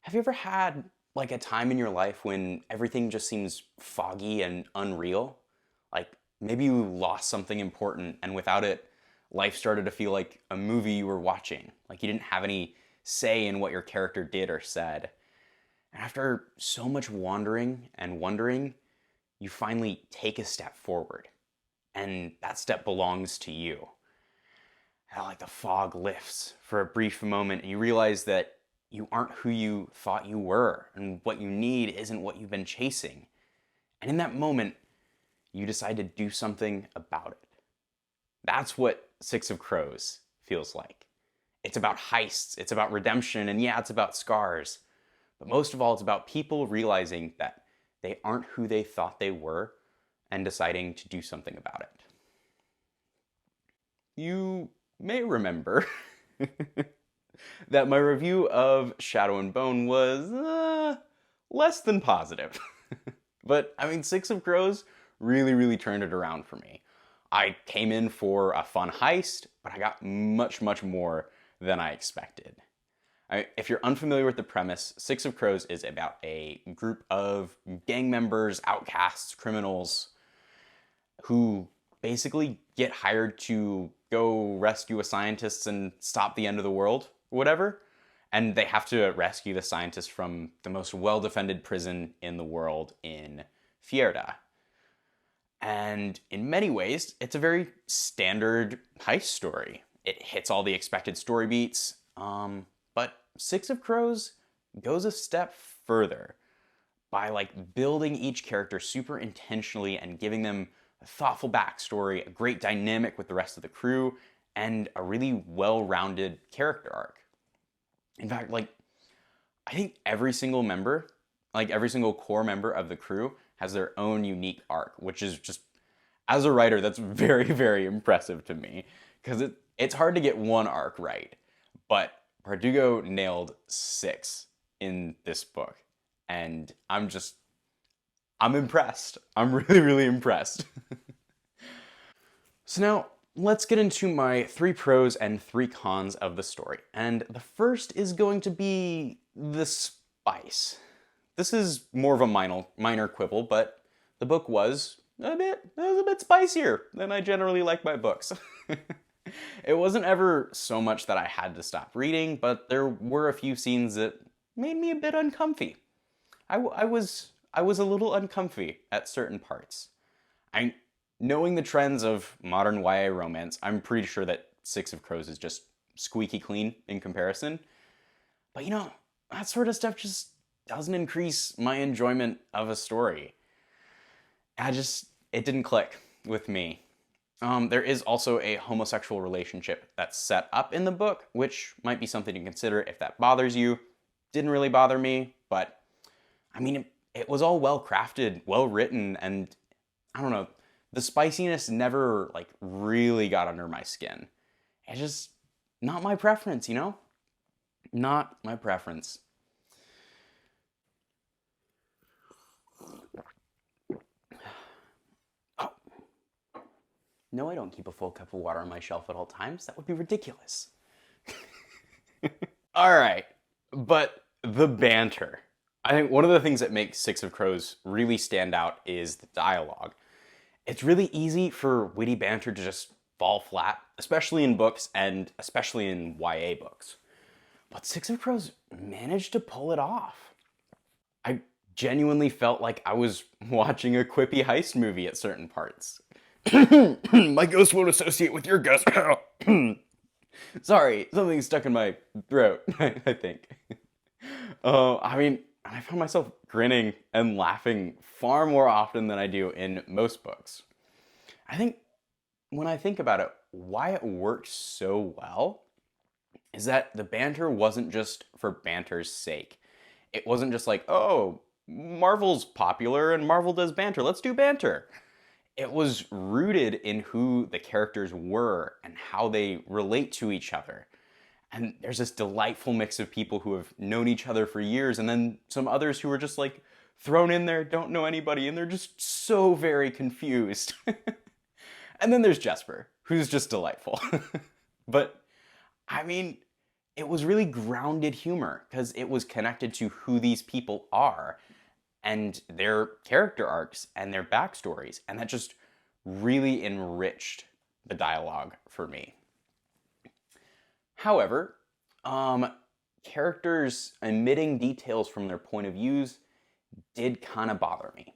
Have you ever had like a time in your life when everything just seems foggy and unreal? Like maybe you lost something important and without it, life started to feel like a movie you were watching. Like you didn't have any say in what your character did or said. And after so much wandering and wondering, you finally take a step forward. And that step belongs to you. How like the fog lifts for a brief moment and you realize that you aren't who you thought you were and what you need isn't what you've been chasing. And in that moment, you decide to do something about it. That's what Six of Crows feels like. It's about heists, it's about redemption, and yeah, it's about scars. But most of all, it's about people realizing that they aren't who they thought they were and deciding to do something about it. You may remember that my review of Shadow and Bone was less than positive. But, I mean, Six of Crows really turned it around for me. I came in for a fun heist, but I got much more than I expected. If you're unfamiliar with the premise, Six of Crows is about a group of gang members, outcasts, criminals, who basically get hired to go rescue a scientist and stop the end of the world, or whatever. And they have to rescue the scientist from the most well-defended prison in the world in Fierda. And in many ways, it's a very standard heist story. It hits all the expected story beats, but Six of Crows goes a step further by like building each character super intentionally and giving them a thoughtful backstory, a great dynamic with the rest of the crew, and a really well-rounded character arc. In fact, like, I think every single member, like every single core member of the crew has their own unique arc, which is just, as a writer, that's very impressive to me. Because it's hard to get one arc right. But Bardugo nailed 6 in this book. And I'm impressed. I'm really impressed. So now, let's get into my 3 pros and 3 cons of the story. And the first is going to be the spice. This is more of a minor quibble, but the book was a bit spicier than I generally like my books. It wasn't ever so much that I had to stop reading, but there were a few scenes that made me a bit uncomfy. I was a little uncomfy at certain parts. Knowing the trends of modern YA romance, I'm pretty sure that Six of Crows is just squeaky clean in comparison. But you know, that sort of stuff just doesn't increase my enjoyment of a story. It didn't click with me. There is also a homosexual relationship that's set up in the book, which might be something to consider if that bothers you. Didn't really bother me, but I mean, it was all well crafted, well written, and I don't know, the spiciness never like really got under my skin. It's just not my preference, you know? Not my preference. Oh. No, I don't keep a full cup of water on my shelf at all times. That would be ridiculous. All right, but the banter. I think one of the things that makes Six of Crows really stand out is the dialogue. It's really easy for witty banter to just fall flat, especially in books and especially in YA books. But Six of Crows managed to pull it off. I genuinely felt like I was watching a quippy heist movie at certain parts. My ghost won't associate with your ghost. Sorry, something stuck in my throat, I think. I found myself grinning and laughing far more often than I do in most books. I think when I think about it, why it worked so well is that the banter wasn't just for banter's sake. It wasn't just like, oh, Marvel's popular and Marvel does banter, let's do banter. It was rooted in who the characters were and how they relate to each other. And there's this delightful mix of people who have known each other for years, and then some others who are just like thrown in there, don't know anybody, and they're just so very confused. And then there's Jesper, who's just delightful. But, I mean, it was really grounded humor because it was connected to who these people are and their character arcs and their backstories. And that just really enriched the dialogue for me. However, characters omitting details from their point of views did kind of bother me.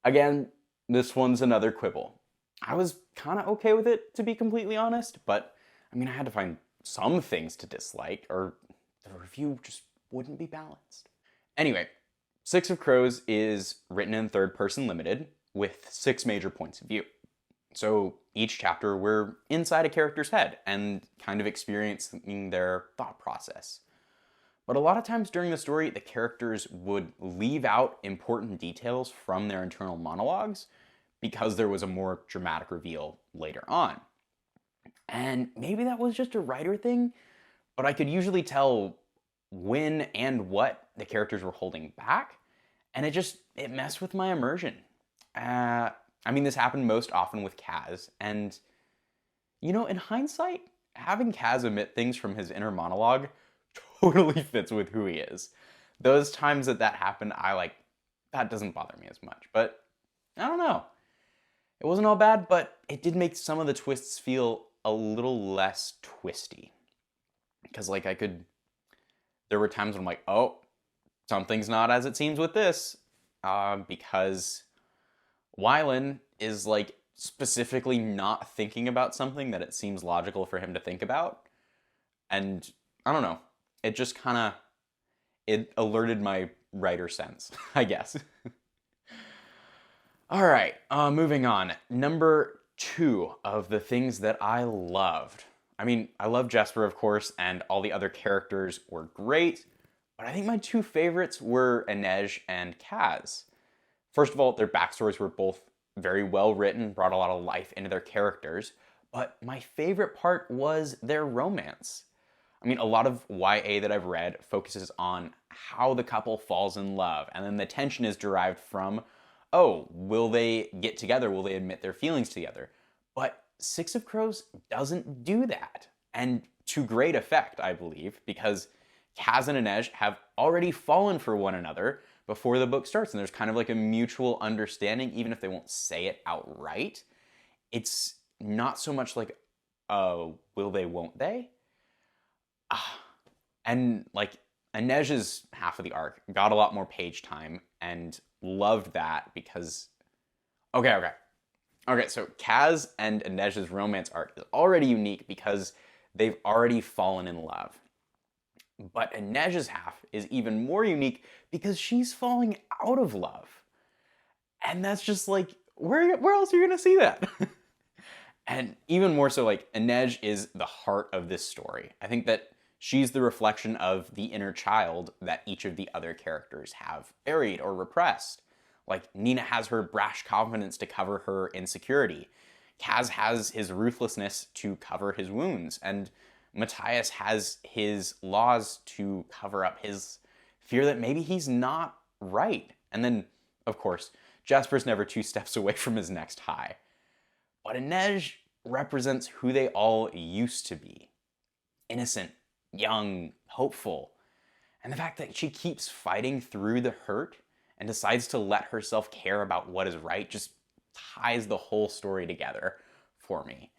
Again, this one's another quibble. I was kind of okay with it, to be completely honest, but I mean, I had to find some things to dislike, or the review just wouldn't be balanced. Anyway, Six of Crows is written in third person limited with 6 major points of view. So each chapter we're inside a character's head and kind of experiencing their thought process. But a lot of times during the story, the characters would leave out important details from their internal monologues because there was a more dramatic reveal later on. And maybe that was just a writer thing, but I could usually tell when and what the characters were holding back, and it messed with my immersion. I mean, this happened most often with Kaz, and, in hindsight, having Kaz omit things from his inner monologue totally fits with who he is. Those times that happened, that doesn't bother me as much, but I don't know. It wasn't all bad, but it did make some of the twists feel a little less twisty. Because, there were times when I'm like, oh, something's not as it seems with this, because Wylan is, specifically not thinking about something that it seems logical for him to think about. And, I don't know, it just it alerted my writer sense, I guess. All right, moving on. Number 2 of the things that I loved. I mean, I love Jesper, of course, and all the other characters were great, but I think my 2 favorites were Inej and Kaz. First of all, their backstories were both very well written, brought a lot of life into their characters, but my favorite part was their romance. I mean, a lot of YA that I've read focuses on how the couple falls in love, and then the tension is derived from, oh, will they get together? Will they admit their feelings together? But Six of Crows doesn't do that. And to great effect, I believe, because Kaz and Inej have already fallen for one another before the book starts, and there's kind of a mutual understanding, even if they won't say it outright. It's not so much will they, won't they? And Inej's half of the arc got a lot more page time, and loved that because, okay, so Kaz and Inej's romance arc is already unique because they've already fallen in love. But Inej's half is even more unique because she's falling out of love. And that's just where else are you gonna see that? And even more so, Inej is the heart of this story. I think that she's the reflection of the inner child that each of the other characters have buried or repressed. Nina has her brash confidence to cover her insecurity. Kaz has his ruthlessness to cover his wounds. And Matthias has his laws to cover up his fear that maybe he's not right. And then, of course, Jasper's never 2 steps away from his next high. But Inej represents who they all used to be. Innocent, young, hopeful. And the fact that she keeps fighting through the hurt and decides to let herself care about what is right just ties the whole story together for me.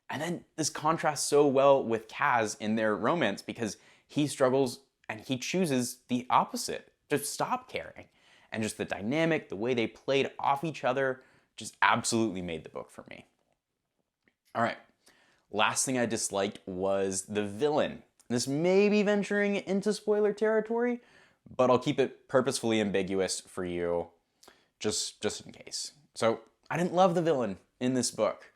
And then this contrasts so well with Kaz in their romance because he struggles and he chooses the opposite, to stop caring. And just the dynamic, the way they played off each other, just absolutely made the book for me. All right, last thing I disliked was the villain. This may be venturing into spoiler territory, but I'll keep it purposefully ambiguous for you, just in case. So I didn't love the villain in this book.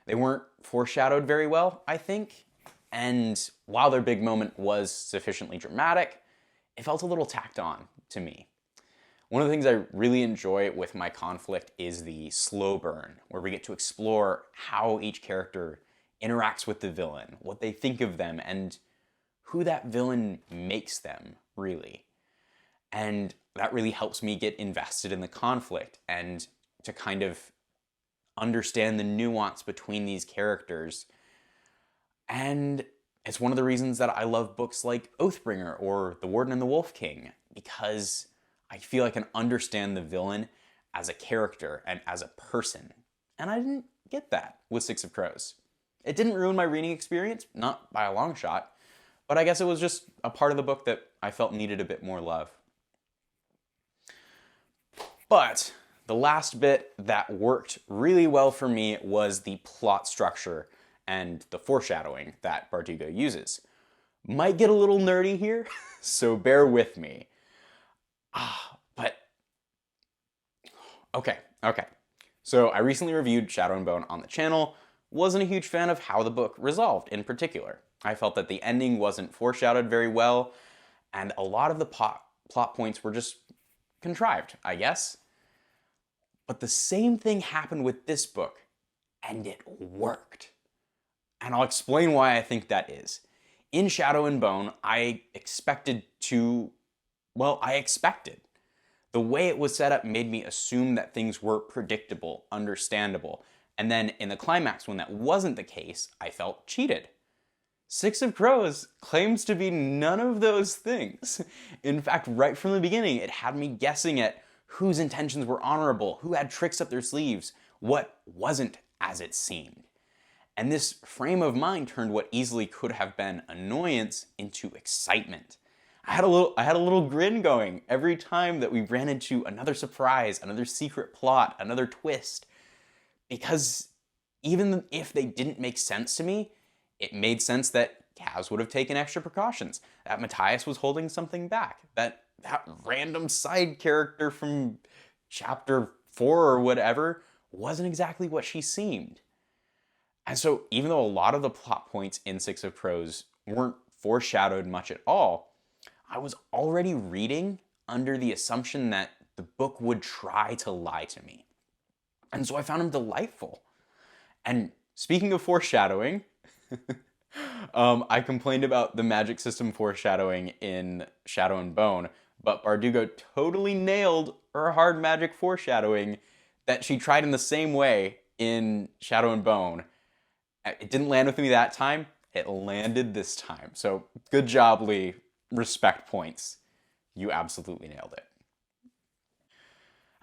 They weren't foreshadowed very well, I think, and while their big moment was sufficiently dramatic, it felt a little tacked on to me. One of the things I really enjoy with my conflict is the slow burn, where we get to explore how each character interacts with the villain, what they think of them, and who that villain makes them, really. And that really helps me get invested in the conflict and to kind of understand the nuance between these characters. And it's one of the reasons that I love books like Oathbringer or The Warden and the Wolf King, because I feel I can understand the villain as a character and as a person. And I didn't get that with Six of Crows. It didn't ruin my reading experience, not by a long shot, but I guess it was just a part of the book that I felt needed a bit more love. But the last bit that worked really well for me was the plot structure and the foreshadowing that Bardugo uses. Might get a little nerdy here, so bear with me. But okay. So I recently reviewed Shadow and Bone on the channel. Wasn't a huge fan of how the book resolved in particular. I felt that the ending wasn't foreshadowed very well, and a lot of the plot points were just contrived, I guess. But the same thing happened with this book, and it worked. And I'll explain why I think that is. In Shadow and Bone, I expected. The way it was set up made me assume that things were predictable, understandable. And then in the climax, when that wasn't the case, I felt cheated. Six of Crows claims to be none of those things. In fact, right from the beginning, it had me guessing at whose intentions were honorable, who had tricks up their sleeves, what wasn't as it seemed. And this frame of mind turned what easily could have been annoyance into excitement. I had a little grin going every time that we ran into another surprise, another secret plot, another twist. Because even if they didn't make sense to me, it made sense that Kaz would have taken extra precautions, that Matthias was holding something back, that random side character from chapter 4 or whatever wasn't exactly what she seemed. And so even though a lot of the plot points in Six of Crows weren't foreshadowed much at all, I was already reading under the assumption that the book would try to lie to me. And so I found him delightful. And speaking of foreshadowing, I complained about the magic system foreshadowing in Shadow and Bone, but Bardugo totally nailed her hard magic foreshadowing that she tried in the same way in Shadow and Bone. It didn't land with me that time. It landed this time. So good job, Leigh. Respect points. You absolutely nailed it.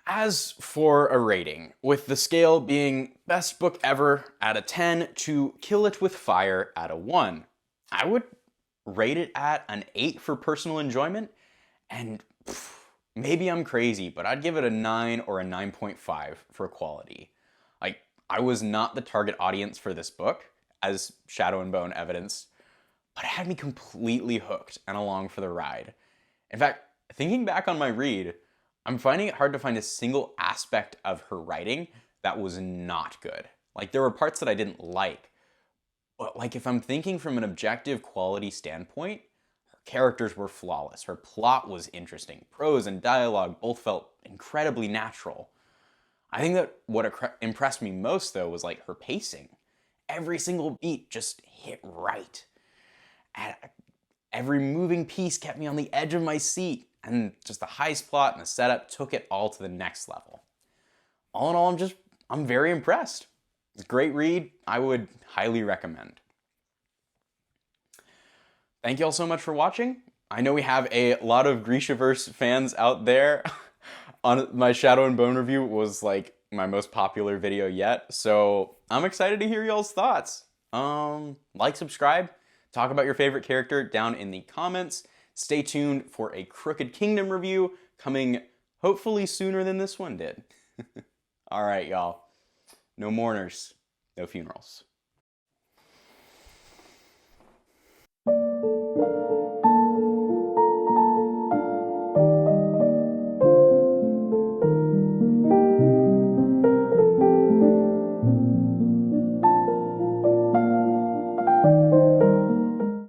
As for a rating, with the scale being best book ever at a 10 to Kill It With Fire at a 1, I would rate it at an 8 for personal enjoyment, and maybe I'm crazy, but I'd give it a 9 or a 9.5 for quality. Like, I was not the target audience for this book, as Shadow and Bone evidenced, but it had me completely hooked and along for the ride. In fact, thinking back on my read, I'm finding it hard to find a single aspect of her writing that was not good. Like, there were parts that I didn't like, but like, if I'm thinking from an objective quality standpoint, her characters were flawless. Her plot was interesting. Prose and dialogue both felt incredibly natural. I think that what impressed me most, though, was like her pacing. Every single beat just hit right. And every moving piece kept me on the edge of my seat. And just the heist plot and the setup took it all to the next level. All in all, I'm very impressed. It's a great read. I would highly recommend. Thank you all so much for watching. I know we have a lot of Grishaverse fans out there. On my Shadow and Bone review was like my most popular video yet. So I'm excited to hear y'all's thoughts. Like, subscribe, talk about your favorite character down in the comments. Stay tuned for a Crooked Kingdom review coming hopefully sooner than this one did. All right, y'all. No mourners, no funerals.